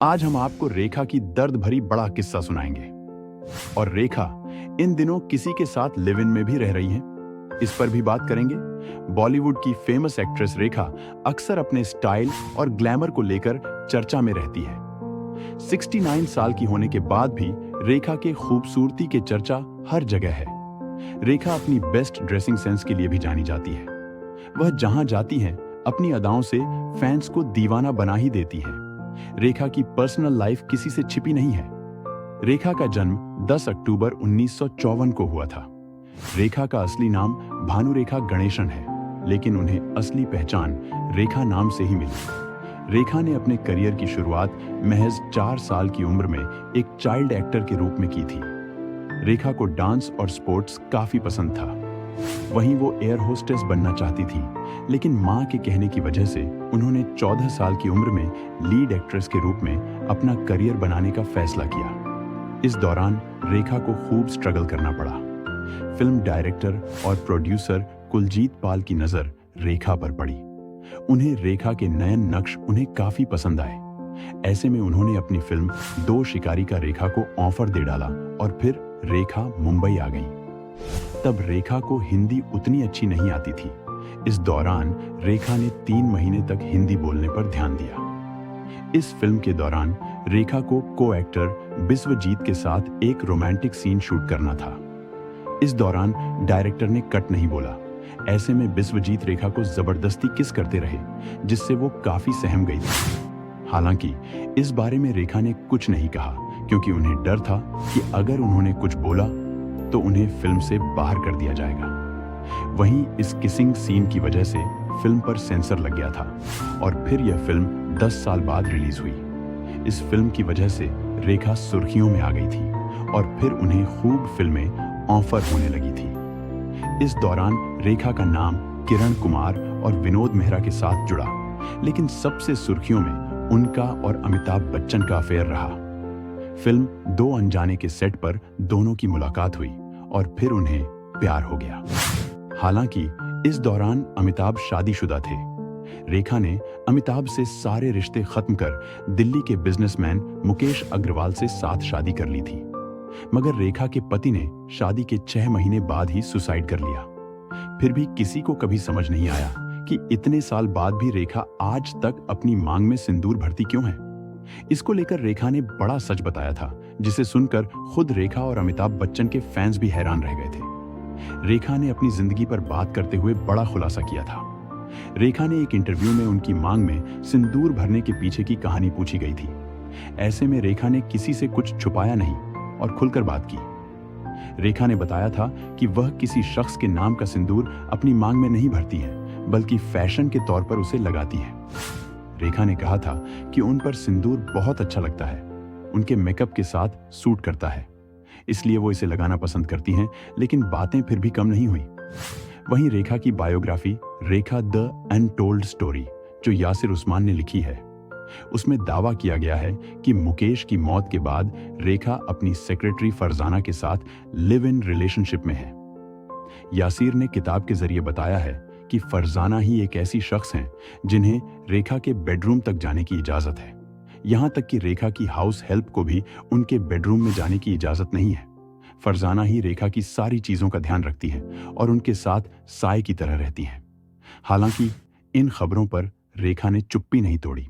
आज हम आपको रेखा की दर्द भरी बड़ा किस्सा सुनाएंगे। और रेखा इन दिनों किसी के साथ लिव इन में भी रह रही हैं। इस पर भी बात करेंगे। बॉलीवुड की फेमस एक्ट्रेस रेखा अक्सर अपने स्टाइल और ग्लैमर को लेकर चर्चा में रहती है। 69 साल की होने के बाद भी रेखा के खूबसूरती के चर्चा हर जगह है। रेखा अपनी बेस्ट ड्रेसिंग सेंस के लिए भी जानी जाती है। वह जहां जाती हैं अपनी अदाओं से फैंस को दीवाना बना ही देती हैं। रेखा की पर्सनल लाइफ किसी से छिपी नहीं है। रेखा का जन्म 10 अक्टूबर 1954 को हुआ था। रेखा का असली नाम भानुरेखा गणेशन है, लेकिन उन्हें असली पहचान रेखा नाम से ही मिली। रेखा ने अपने करियर की शुरुआत महज 4 साल की उम्र में एक चाइल्ड एक्टर के रूप में की थी। रेखा को डांस और स्पोर्ट्स काफी पसंद था। वहीं वो एयर होस्टेस बनना चाहती थी, लेकिन मां के कहने की वजह से उन्होंने 14 साल की उम्र में लीड एक्ट्रेस के रूप में अपना करियर बनाने का फैसला किया। इस दौरान रेखा को खूब स्ट्रगल करना पड़ा। फिल्म डायरेक्टर और प्रोड्यूसर कुलजीत पाल की नजर रेखा पर पड़ी। उन्हें रेखा के नयन नक्श उन्हें काफी पसंद आए। ऐसे में उन्होंने अपनी फिल्म दो शिकारी का रेखा को ऑफर दे डाला और फिर रेखा मुंबई आ गई। तब रेखा को हिंदी उतनी अच्छी नहीं आती थी। इस दौरान रेखा ने 3 महीने तक हिंदी बोलने पर ध्यान दिया। इस फिल्म के दौरान रेखा को को एक्टर बिस्वजीत के साथ एक रोमांटिक सीन शूट करना था। इस दौरान डायरेक्टर ने कट नहीं बोला। ऐसे में बिस्वजीत रेखा को जबरदस्ती किस करते रहे, जिससे वो काफी सहम गई थी। हालांकि इस बारे में रेखा ने कुछ नहीं कहा, क्योंकि उन्हें डर था कि अगर उन्होंने कुछ बोला तो उन्हें फिल्म से बाहर कर दिया जाएगा। वहीं इस किसिंग सीन की वजह से फिल्म पर सेंसर लग गया था और फिर यह फिल्म 10 साल बाद रिलीज हुई। इस फिल्म की वजह से रेखा सुर्खियों में आ गई थी और फिर उन्हें खूब फिल्में ऑफर होने लगी थी। इस दौरान रेखा का नाम किरण कुमार और विनोद मेहरा के साथ जुड़ा, लेकिन सबसे सुर्खियों में उनका और अमिताभ बच्चन का अफेयर रहा। फिल्म दो अनजाने के सेट पर दोनों की मुलाकात हुई और फिर उन्हें प्यार हो गया। हालांकि इस दौरान अमिताभ शादीशुदा थे। रेखा ने अमिताभ से सारे रिश्ते खत्म कर दिल्ली के बिजनेसमैन मुकेश अग्रवाल से साथ शादी कर ली थी। मगर रेखा के पति ने शादी के 6 महीने बाद ही सुसाइड कर लिया। फिर भी किसी को कभी समझ नहीं आया कि इतने साल बाद भी रेखा आज तक अपनी मांग में सिंदूर भरती क्यों है। इसको लेकर रेखा ने बड़ा सच बताया था, जिसे सुनकर खुद रेखा और अमिताभ बच्चन के फैंस भी हैरान रह गए थे। रेखा ने अपनी जिंदगी पर बात करते हुए बड़ा खुलासा किया था। रेखा ने एक इंटरव्यू में उनकी मांग में सिंदूर भरने के पीछे की कहानी पूछी गई थी। ऐसे में रेखा ने किसी से कुछ छुपाया नहीं और खुलकर बात की। रेखा ने बताया था कि वह किसी शख्स के नाम का सिंदूर अपनी मांग में नहीं भरती है, बल्कि फैशन के तौर पर उसे लगाती है। रेखा ने कहा था कि उन पर सिंदूर बहुत अच्छा लगता है, उनके मेकअप के साथ सूट करता है, इसलिए वो इसे लगाना पसंद करती हैं। लेकिन बातें फिर भी कम नहीं हुई। वहीं रेखा की biography Rekha the untold story, जो यासिर उस्मान ने लिखी है, उसमें दावा किया गया है कि मुकेश की मौत के बाद रेखा अपनी सेक्रेटरी फरजाना के साथ लिव इन रिलेशनशिप में है। यासिर ने किताब के जरिए बताया है कि फरजाना ही एक ऐसी शख्स हैं जिन्हें रेखा के बेडरूम तक जाने की इजाजत है। यहां तक कि रेखा की हाउस हेल्प को भी उनके बेडरूम में जाने की इजाजत नहीं है। फरजाना ही रेखा की सारी चीजों का ध्यान रखती है और उनके साथ साए की तरह रहती है। हालांकि इन खबरों पर रेखा ने चुप्पी नहीं तोड़ी।